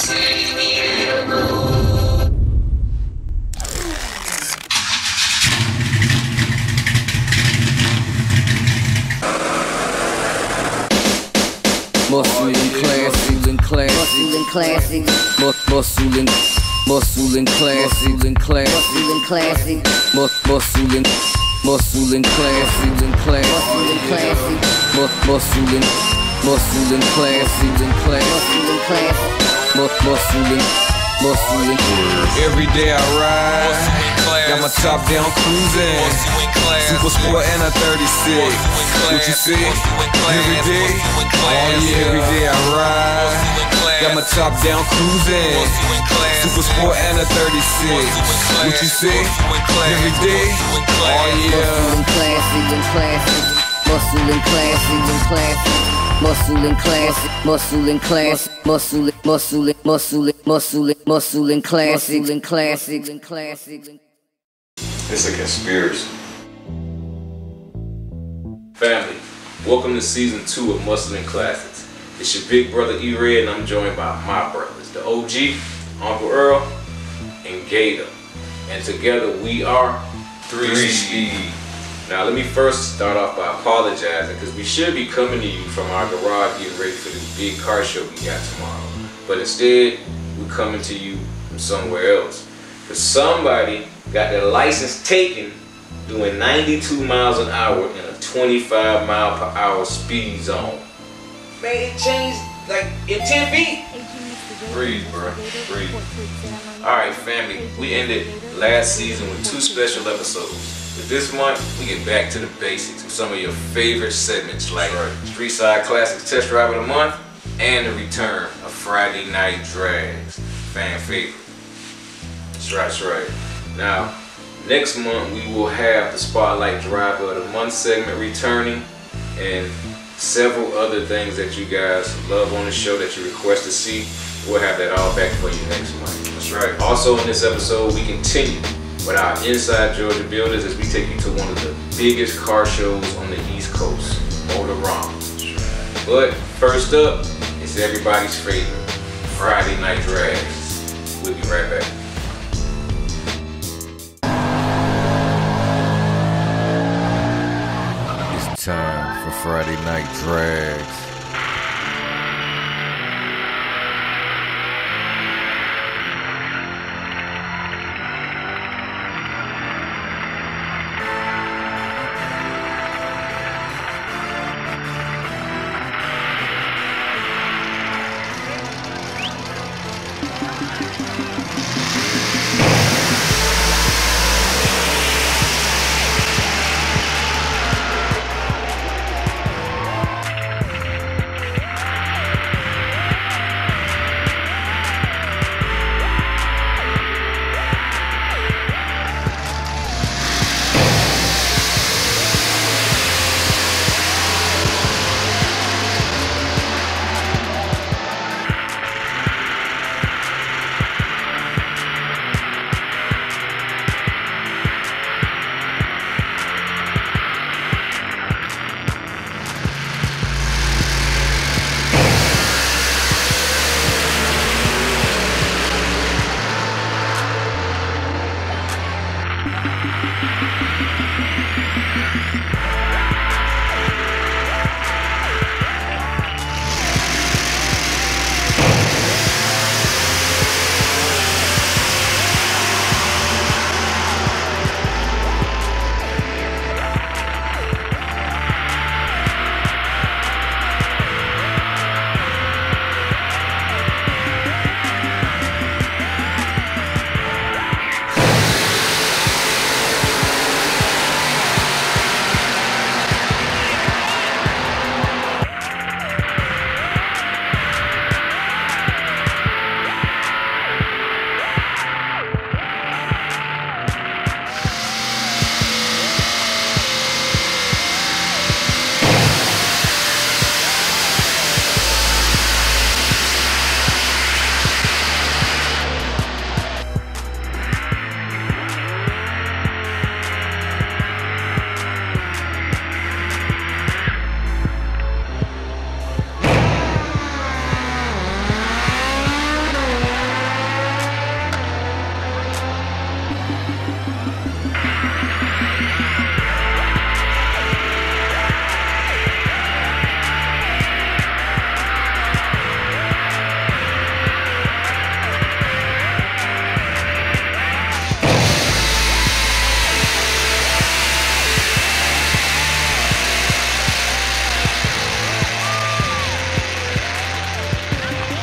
Muscle and classy, classy. Muscle and classy, muscle and classy, muscle and classy, muscle and classy, muscle and every day I ride, got my top down cruising, super sport and a 36. What you see? Every day, oh yeah, every day I ride, got my top down cruising, super sport and a 36. What you see? Every day, oh yeah. Muscle and classy, muscle and classy, muscle and classy, muscle and classy. It's a conspiracy. Family, welcome to season 2 of Muscle and Classics. It's your big brother E.RED, and I'm joined by my brothers, the OG, Uncle Earl, and Gator. And together we are 3Speed. Now let me first start off by apologizing, because we should be coming to you from our garage getting ready for this big car show we got tomorrow. But instead, we're coming to you from somewhere else. Because somebody got their license taken doing 92 miles an hour in a 25 mile per hour speed zone. Man, it changed like in 10 feet. Breathe, bro. Breathe. Alright, family, we ended last season with 2 special episodes. But this month, we get back to the basics with some of your favorite segments like Street Side Classics Test Drive of the Month and the return of Friday Night Drags, fan favorite. That's right. Now, next month we will have the Spotlight Driver of the Month segment returning and several other things that you guys love on the show that you request to see. We'll have that all back for you next month. That's right. Also in this episode, we continue with our Inside Georgia Builders as we take you to one of the biggest car shows on the East Coast, Motorama. But first up, it's everybody's favorite, Friday Night Drags. We'll be right back. It's time for Friday Night Drags.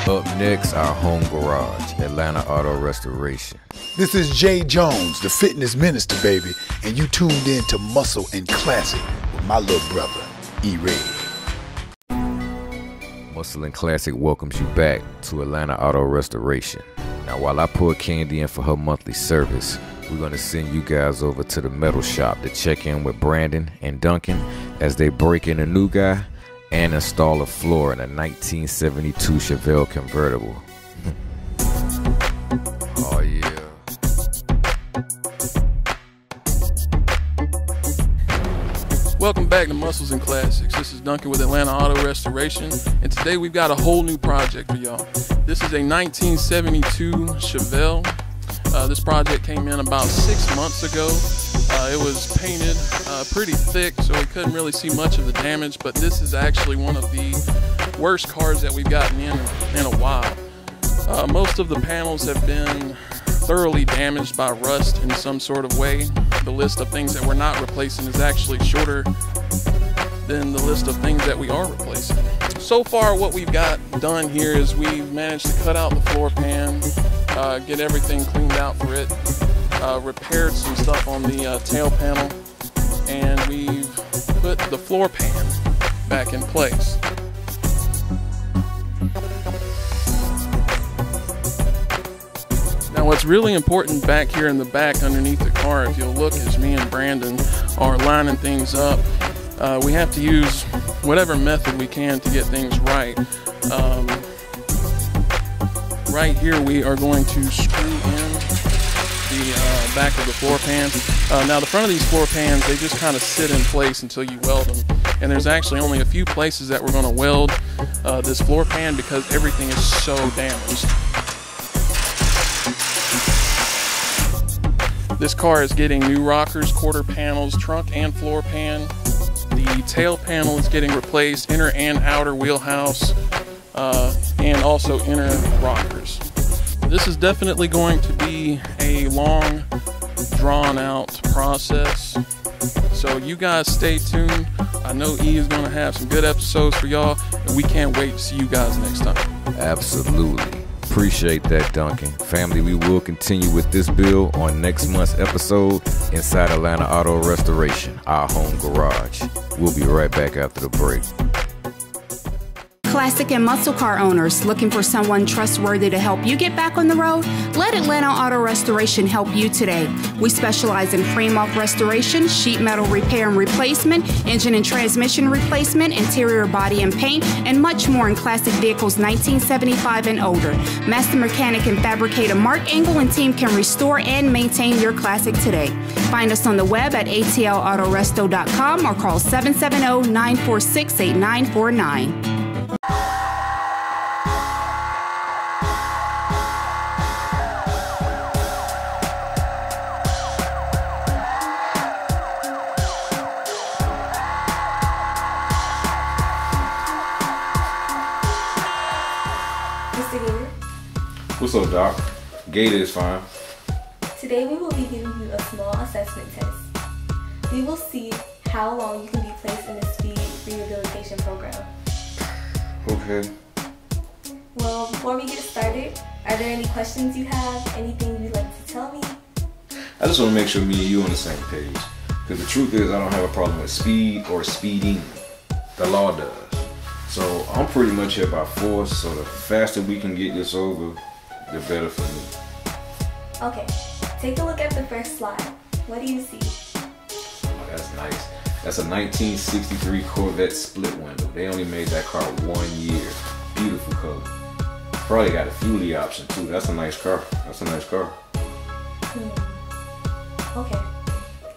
Up next, our home garage, Atlanta Auto Restoration. This is Jay Jones, the fitness minister, baby, and you tuned in to Muscle and Classic with my little brother, E.RED. Muscle and Classic welcomes you back to Atlanta Auto Restoration. Now, while I pour Candy in for her monthly service, we're going to send you guys over to the metal shop to check in with Brandon and Duncan as they break in a new guy and install a floor in a 1972 Chevelle convertible. Oh yeah. Welcome back to Muscles and Classics. This is Duncan with Atlanta Auto Restoration, and today we've got a whole new project for y'all. This is a 1972 Chevelle. This project came in about 6 months ago. It was painted pretty thick, so we couldn't really see much of the damage, but this is actually one of the worst cars that we've gotten in a while. Most of the panels have been thoroughly damaged by rust in some sort of way. The list of things that we're not replacing is actually shorter than the list of things that we are replacing. So far, what we've got done here is we've managed to cut out the floor pan, get everything cleaned out for it, repaired some stuff on the tail panel, and we've put the floor pan back in place. Now, what's really important back here in the back underneath the car, if you'll look, as me and Brandon are lining things up, we have to use whatever method we can to get things right. Right here we are going to screw in the back of the floor pan. Now the front of these floor pans, they just kind of sit in place until you weld them. And there's actually only a few places that we're going to weld this floor pan because everything is so damaged. This car is getting new rockers, quarter panels, trunk and floor pan. The tail panel is getting replaced, inner and outer wheelhouse, and also inner rockers. This is definitely going to be a long, drawn-out process. So you guys stay tuned. I know E is going to have some good episodes for y'all, and we can't wait to see you guys next time. Absolutely. Appreciate that, Duncan. Family, we will continue with this build on next month's episode inside Atlanta Auto Restoration, our home garage. We'll be right back after the break. Classic and muscle car owners looking for someone trustworthy to help you get back on the road? Let Atlanta Auto Restoration help you today. We specialize in frame-off restoration, sheet metal repair and replacement, engine and transmission replacement, interior body and paint, and much more in classic vehicles 1975 and older. Master mechanic and fabricator Mark Engel and team can restore and maintain your classic today. Find us on the web at atlautoresto.com or call 770-946-8949. What's up, Doc? Gator is fine. Today we will be giving you a small assessment test. We will see how long you can be placed in a speed rehabilitation program. Okay. Well, before we get started, are there any questions you have? Anything you'd like to tell me? I just want to make sure me and you on the same page. Because the truth is, I don't have a problem with speed or speeding. The law does. So I'm pretty much here by force, so the faster we can get this over, the better for me. Okay, take a look at the first slide. What do you see? Oh, that's nice. That's a 1963 Corvette split window. They only made that car 1 year. Beautiful color. Probably got a fuelie option too. That's a nice car. That's a nice car. Okay,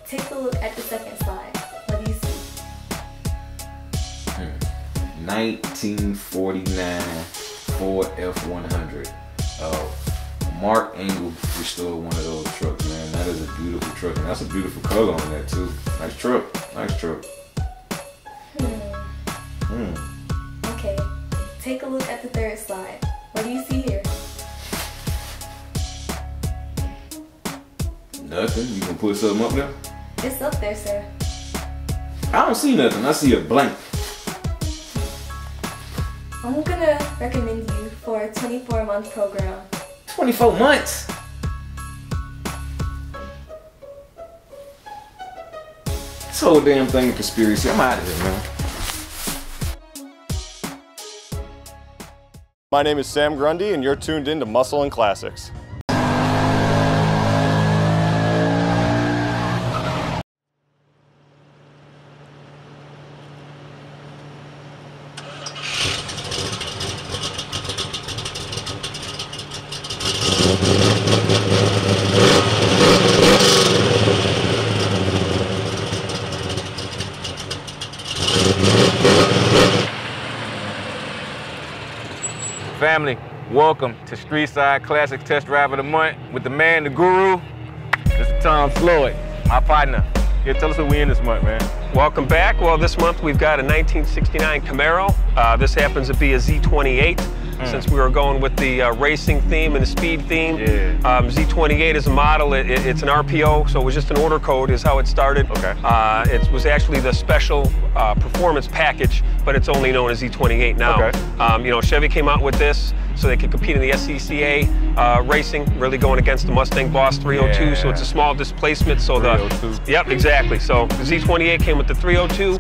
take a look at the second slide. What do you see? 1949 Ford F100. Mark Engel restored one of those trucks, man. That is a beautiful truck, and that's a beautiful color on that too. Nice truck, nice truck. Okay, take a look at the third slide. What do you see here? Nothing. You can put something up there? It's up there, sir. I don't see nothing. I see a blank. I'm gonna recommend you for a 24-month program. 24 months? This whole damn thing a conspiracy. I'm out of here, man. My name is Sam Grundy, and you're tuned in to Muscle and Classics. Family, welcome to Streetside Classics Test Drive of the Month with the man, the guru, Mr. Tom Floyd, my partner. Yeah, tell us what we in this month, man. Welcome back. Well, this month we've got a 1969 Camaro. This happens to be a Z28. Since we were going with the racing theme and the speed theme. Yeah. Z28 is a model. It's an RPO, so it was just an order code is how it started. Okay. It was actually the special performance package, but it's only known as Z28 now. Okay. You know, Chevy came out with this so they could compete in the SCCA racing, really going against the Mustang Boss 302. Yeah. So it's a small displacement. So 302. Yep, exactly. So the Z28 came with the 302.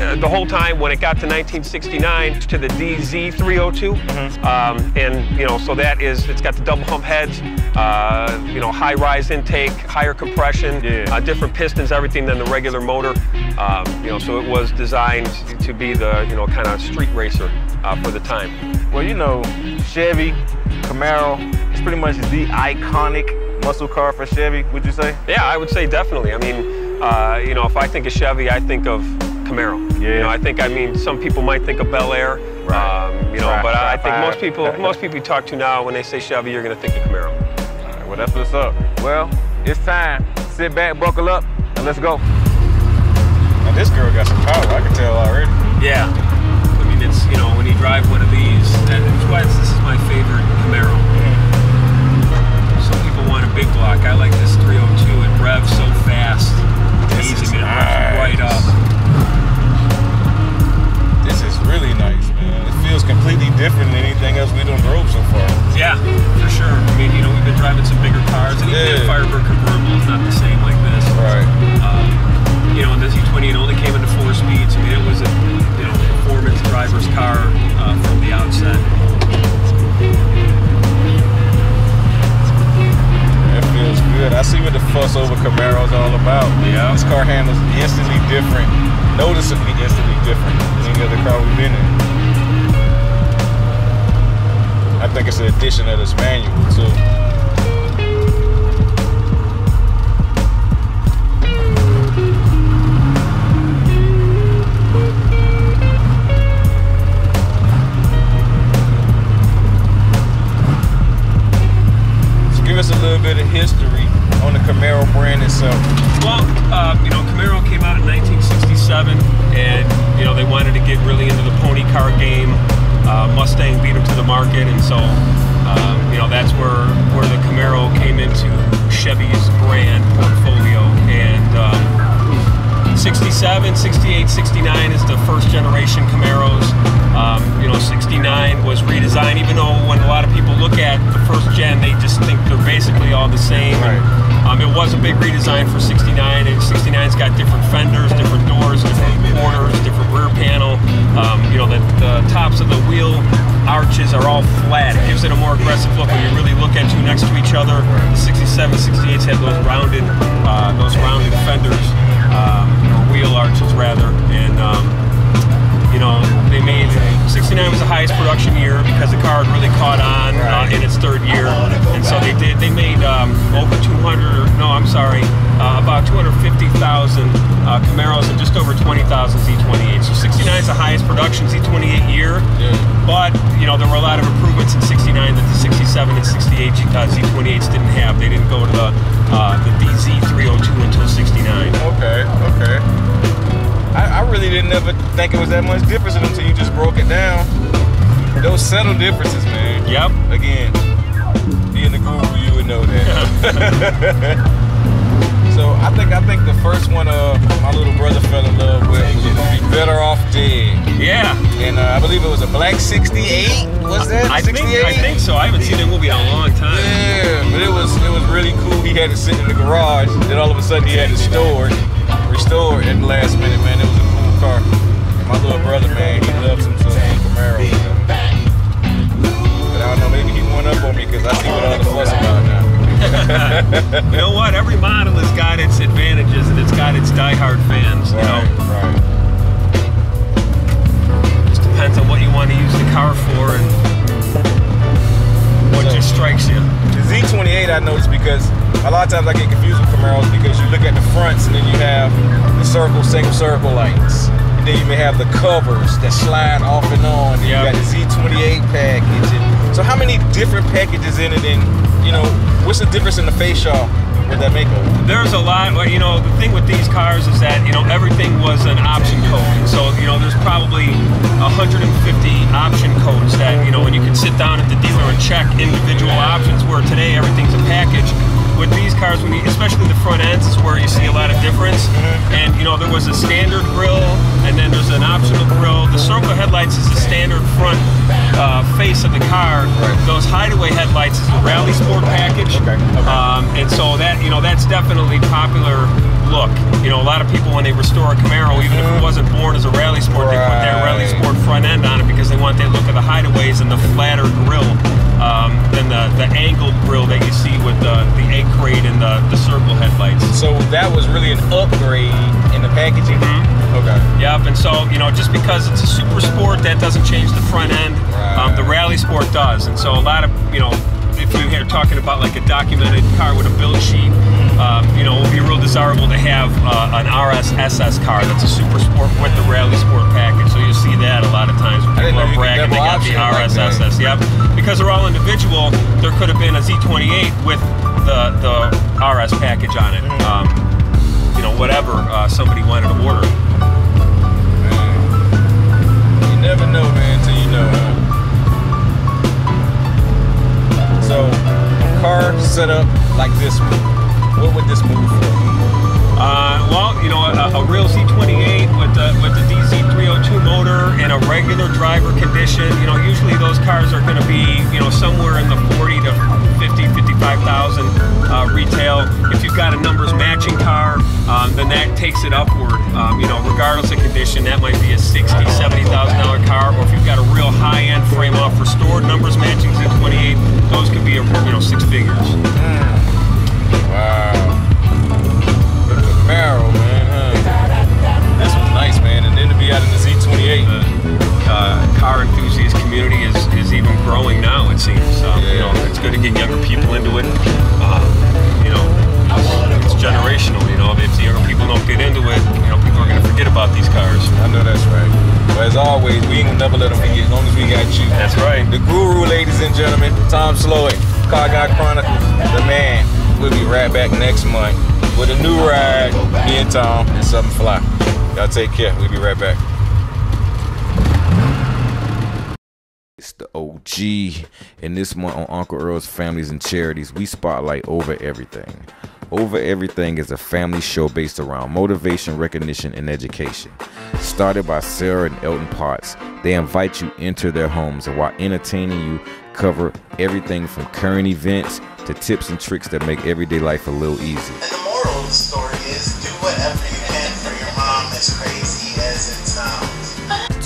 The whole time when it got to 1969 to the DZ302, and you know, so that is, it's got the double hump heads, you know, high rise intake, higher compression, different pistons, everything than the regular motor. You know, so it was designed to be the, you know, kind of street racer for the time. Well, you know, Chevy, Camaro, it's pretty much the iconic muscle car for Chevy, would you say? Yeah, I would say definitely. I mean, you know, if I think of Chevy, I think of Camaro. Yeah. You know, I mean, some people might think of Bel Air. Right. You know, but I think most people you talk to now, when they say Chevy, you're going to think of Camaro. All right, well, that's what's up. Well, it's time. Sit back, buckle up, and let's go. Now this girl got some power, I can tell already. Yeah. I mean, it's, you know, when you drive one of these, that's why this is my favorite Camaro. Some people want a big block. I like this 302. It revs so fast. It's easy to revs right up. This is really nice, man. It feels completely different than anything else we done drove so far. Yeah, for sure. I mean, you know, we've been driving some bigger cars, and even the Firebird convertible is not the same like this. Right. You know, and the Z28 only came into 4 speeds. I mean, it was a, you know, performance driver's car from the outset. That feels good. I see what the fuss over Camaro is all about. Yeah. This car handles instantly different, noticeably instantly different than any other car we've been in. I think it's an addition of this manual too. Give us a little bit of history on the Camaro brand itself. Well, you know, Camaro came out in 1967, and you know, they wanted to get really into the pony car game. Mustang beat them to the market, and so you know, that's where the Camaro came into Chevy's brand portfolio. And 67, 68, 69 is the first generation Camaros. You know, 69 was redesigned, even though when a lot of people look at the first gen, they just think they're basically all the same. Right. It was a big redesign for 69, and 69's got different fenders, different doors, different quarters, different rear panel. You know, the tops of the wheel arches are all flat. It gives it a more aggressive look when you really look at two next to each other. The 67, 68s had those rounded fenders, or wheel arches rather, and you know, they made 69 was the highest production year because the car had really caught on in its third year, and so they made over 200, no, I'm sorry, about 250,000 Camaros and just over 20,000 Z28. So 69 is the highest production Z28 year, but you know, there were a lot of improvements in 69 that the 67 and 68 Z28s didn't have. They didn't go to the DZ302 until 69. Okay. I really didn't ever think it was that much difference until you just broke it down. Those subtle differences, man. Yep. Again, being the guru, you would know that. So So I think the first one my little brother fell in love with was Be Better Off Dead. Yeah. And I believe it was a black 68. Was that? I 68? think so. I haven't seen that movie in a long time. Yeah, but it was really cool. He had it sitting in the garage. Then all of a sudden he had it restored at the last minute, man. It was a cool car. My little brother, man, he loves him some Camaro. But I don't know, maybe he went up on me because I see what all the fuss about now. You know what? Every model has got its advantages and it's got its diehard fans. You know, Right. just depends on what you want to use the car for and what just strikes you. The Z28 I noticed because a lot of times I get confused with Camaros because you look at the fronts and then you have the single circle lights. And then you may have the covers that slide off and on. And you got the Z28 package. And so how many different packages in it, and you know, what's the difference in the fascia with that makeup? There's a lot. You know, the thing with these cars is that, you know, everything was an option code. And so, you know, there's probably 150 option codes that, you know, when you can sit down at the dealer and check individual options, where today everything's a package. With these cars, especially the front ends, is where you see a lot of difference. And you know, there was a standard grille, and then there's an optional grille. The circle headlights is the standard front face of the car. Those hideaway headlights is the Rally Sport package. And so that, you know, that's definitely popular look. You know, a lot of people when they restore a Camaro, even if it wasn't born as a Rally Sport, they put that Rally Sport front end on it because they want that look of the hideaways and the flatter grille than the angled grille that you see with the E.RED and the circle headlights. So that was really an upgrade in the packaging. Okay. Yep, and so, you know, just because it's a super sport, that doesn't change the front end. The Rally Sport does, and so a lot of, you know, if you're talking about like a documented car with a build sheet, you know, it would be real desirable to have an RS SS car that's a super sport with the Rally Sport package. So you see that a lot of times when people are bragging they got the RS SS. Yep, because they're all individual. There could have been a Z28 with the RS package on it. You know, whatever somebody wanted to order. You never know, man, until you know. So, a car set up like this one, what would this move for? Well, you know, a real Z28 with the DZ302 motor in a regular driver condition, you know, usually those cars are going to be, you know, somewhere in the 40 to 50, 55,000 retail. If you've got a numbers matching car, then that takes it upward. You know, regardless of condition, that might be a $60,000, $70,000 car. Or if you've got a real high-end frame-off restored numbers matching Z28, those could be, you know, 6 figures. Wow. The Camaro, man. This was nice, man. And then to be out in the Z28. The car enthusiast community is even growing now, it seems. You know, it's good to get younger people into it. You know, it's generational. You know, if the younger people don't get into it, you know, people are going to forget about these cars. I know that's right. But as always, we ain't gonna never let them forget as long as we got you. That's right. The guru, ladies and gentlemen, Tom Slowick, Car Guy Chronicles, the man. We'll be right back next month with a new ride. Me and Tom and something fly. Y'all take care. We'll be right back. It's the OG, and this month on Uncle Earl's Families and Charities, we spotlight Over Everything. Over Everything is a family show based around motivation, recognition, and education. Started by Sarah and Elton Potts, they invite you into their homes and while entertaining you, cover everything from current events to tips and tricks that make everyday life a little easy. And the moral of the story is do whatever you can for your mom, as crazy as it sounds.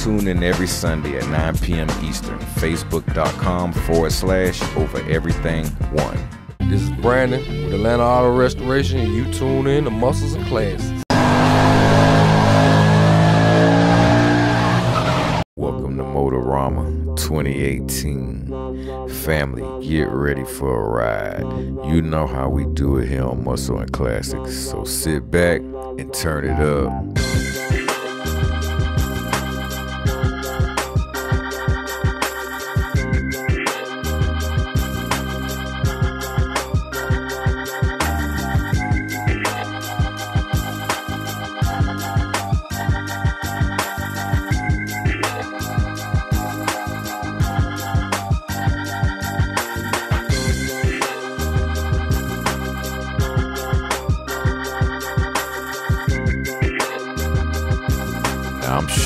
Tune in every Sunday at 9 p.m. Eastern, facebook.com/overeverything1. This is Brandon with Atlanta Auto Restoration, and you tune in to Muscles and Classics. Welcome to Motorama 2018. Family, get ready for a ride. You know how we do it here on Muscle and Classics, so sit back and turn it up.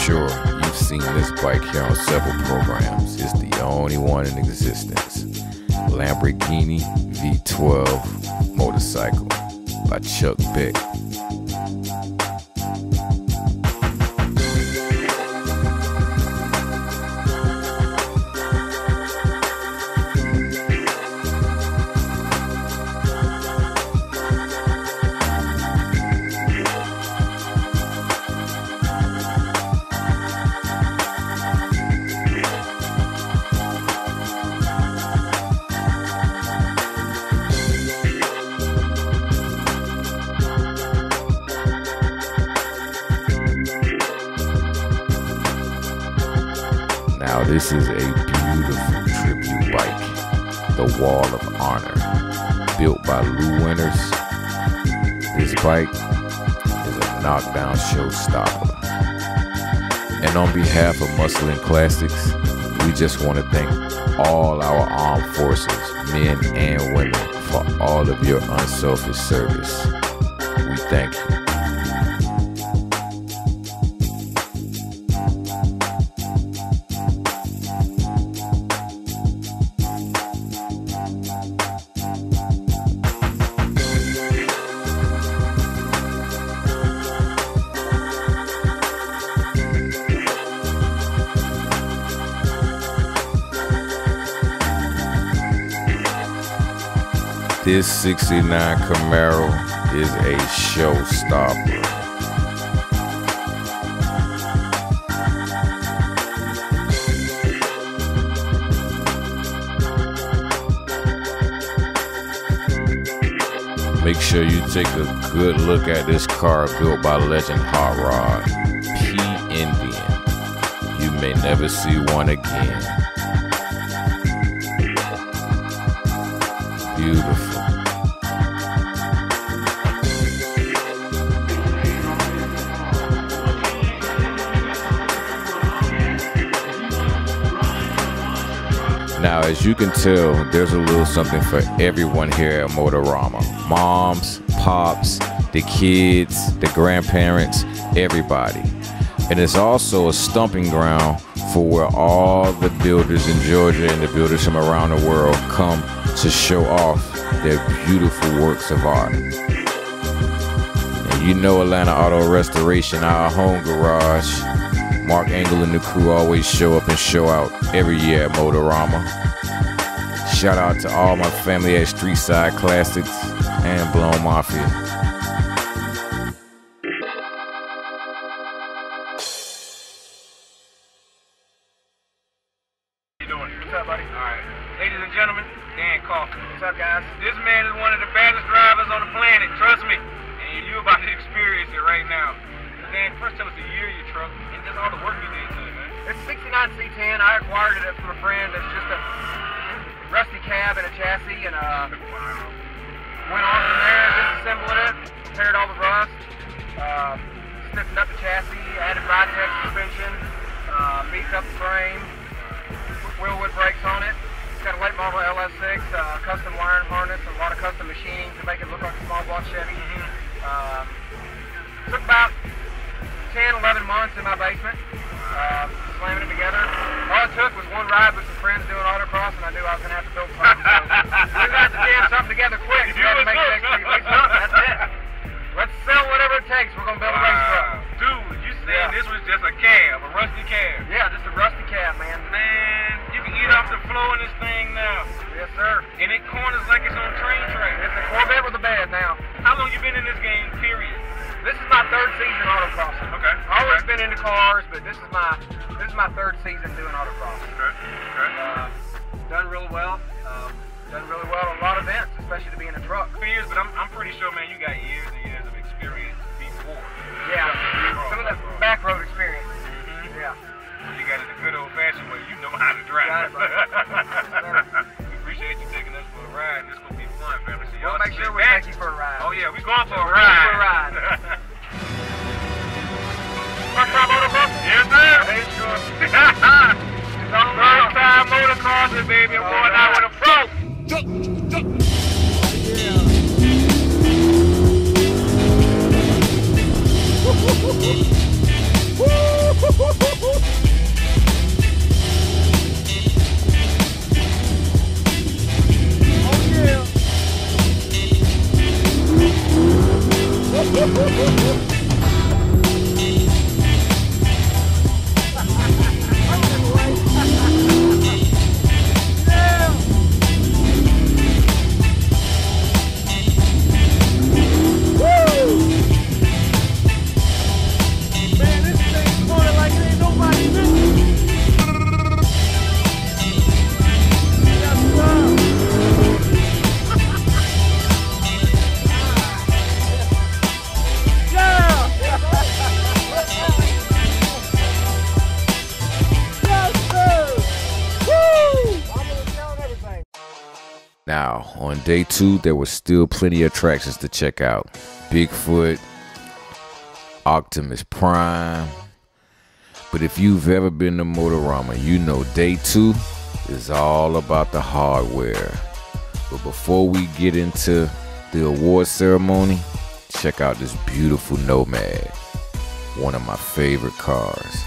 sure you've seen this bike here on several programs. It's the only one in existence. Lamborghini V12 motorcycle by Chuck Beck. Now this is a beautiful tribute bike, the Wall of Honor, built by Lou Winters. This bike is a knockdown showstopper. And on behalf of Muscle and Classics, we just want to thank all our armed forces, men and women, for all of your unselfish service. We thank you. This 69 Camaro is a showstopper. Make sure you take a good look at this car built by legend Hot Rod, P. Indian. You may never see one again. Beautiful. Now, as you can tell, there's a little something for everyone here at Motorama. Moms, pops, the kids, the grandparents, everybody. And it's also a stomping ground for where all the builders in Georgia and the builders from around the world come to show off their beautiful works of art. And you know Atlanta Auto Restoration, our home garage. Mark Engel and the crew always show up and show out every year at Motorama. Shout out to all my family at Streetside Classics and Blown Mafia. What's up, buddy? Alright. Ladies and gentlemen, Dan Coffin. What's up, guys? This man is one of the baddest drivers on the planet, trust me. And you're about to experience it right now. Dan, first tell us the year of your truck and just all the work you did to it, man. It's a 69 C10. I acquired it from a friend. It's just a rusty cab and a chassis, and went on from there, disassembled it, repaired all the rust, stiffened up the chassis, added Ridetech suspension, beefed up the frame, put wheelwood brakes on it. It's got a late model LS6, custom wiring harness, a lot of custom machining to make it look like a small block Chevy. Took about 10, 11 months in my basement, slamming it together. All it took was one ride with some friends doing autocross, and I knew I was going to have to build something. So we got to jam something together quick. So we had to make the next 3 weeks. That's it. Let's sell whatever it takes. We're going to build a race truck. Dude, you saying this was just a cab, a rusty cab? Yeah, just a rusty cab, man. Man, you can eat off the floor in this thing now. Yes, sir. And it corners like it's on train track. It's a Corvette with a bed now. How long you been in this game, period? This is my 3rd season autocrossing. Okay. Always been into cars, but this is my 3rd season doing autocross. Okay. Done really well. Done really well at a lot of events, especially to be in a truck. Years, but I'm pretty sure, man, you got years and years of experience before. Yeah. Some of the back road experience. Yeah. You got it the good old-fashioned way. You know how to drive. Got it, brother. We appreciate you taking us for a ride. This is gonna be fun, family. So y'all we'll make sure we take you for a ride. Oh yeah, we going for a ride. First time motocross? Yes, sir. It's good. First time motocrossing, baby. I'm going out with a pro. Woo! Now, on day 2, there was still plenty of attractions to check out. Bigfoot, Optimus Prime. But if you've ever been to Motorama, you know day 2 is all about the hardware. But before we get into the award ceremony, check out this beautiful Nomad, one of my favorite cars.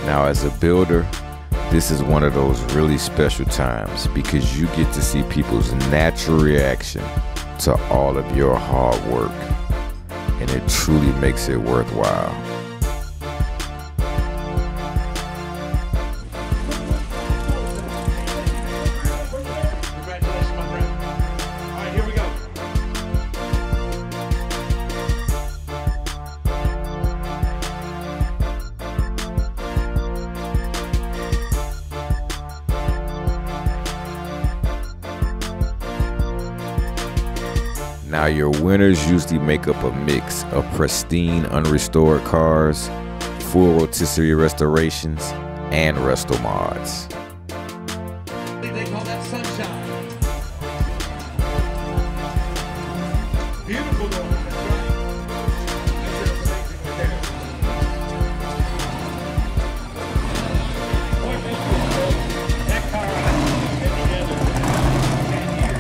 Now, as a builder, this is one of those really special times because you get to see people's natural reaction to all of your hard work, and it truly makes it worthwhile. Now, your winners usually make up a mix of pristine, unrestored cars, full rotisserie restorations, and resto mods. They call that sunshine. Beautiful going, that's right. That car I put together for 10 years.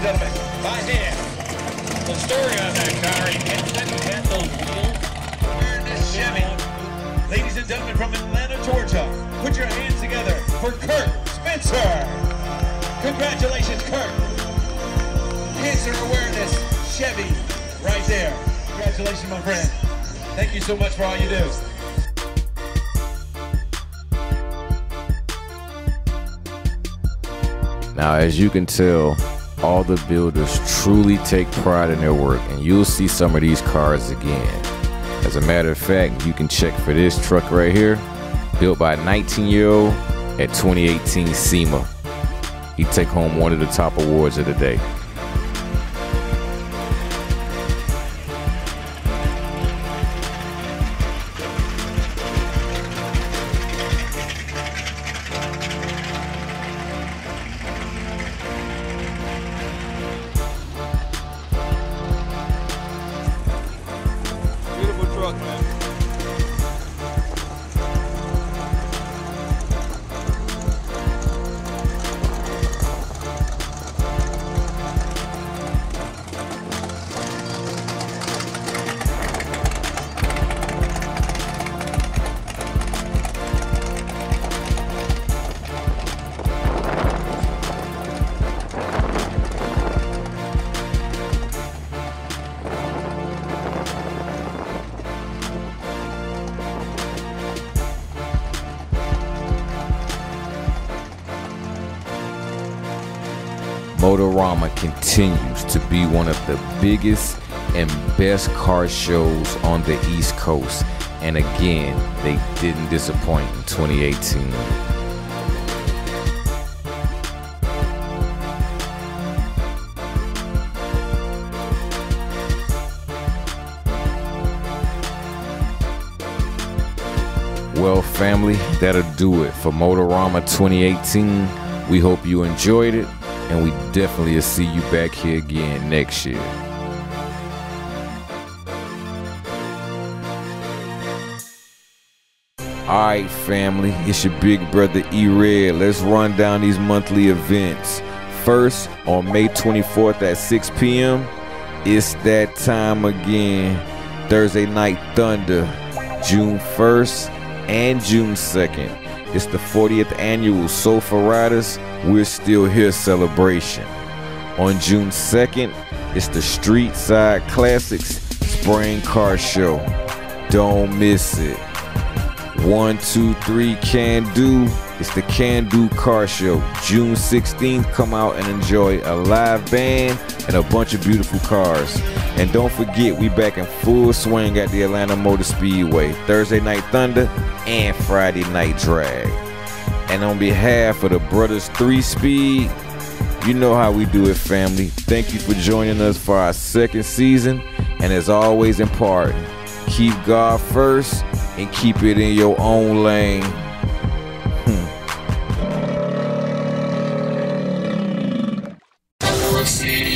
Gentlemen, by hand. The story on that car, you can't those wheels. Wearing this Chevy. Ladies and gentlemen from Atlanta, Georgia, put your hands together for Kurt Spencer. Congratulations, Kurt. Cancer awareness, Chevy, right there. Congratulations, my friend. Thank you so much for all you do. Now, as you can tell, all the builders truly take pride in their work, and you'll see some of these cars again. As a matter of fact, you can check for this truck right here, built by a 19-year-old at 2018 SEMA. He take home one of the top awards of the day. Motorama continues to be one of the biggest and best car shows on the East Coast, and again, they didn't disappoint in 2018. Well, family, that'll do it for Motorama 2018. We hope you enjoyed it, and we definitely will see you back here again next year. Alright, family, it's your big brother E.RED. Let's run down these monthly events. First, on May 24th at 6 p.m., it's that time again. Thursday Night Thunder, June 1st and June 2nd. It's the 40th annual Sofa Riders We're Still Here celebration. On June 2nd, it's the Street Side Classics Spring Car Show. Don't miss it. 1, 2, 3 Can Do. It's the Can Do Car Show. June 16th, come out and enjoy a live band and a bunch of beautiful cars. And don't forget, we back in full swing at the Atlanta Motor Speedway. Thursday Night Thunder and Friday Night Drag. And on behalf of the Brothers 3 Speed, you know how we do it, family. Thank you for joining us for our second season. And as always important, keep God first and keep it in your own lane. See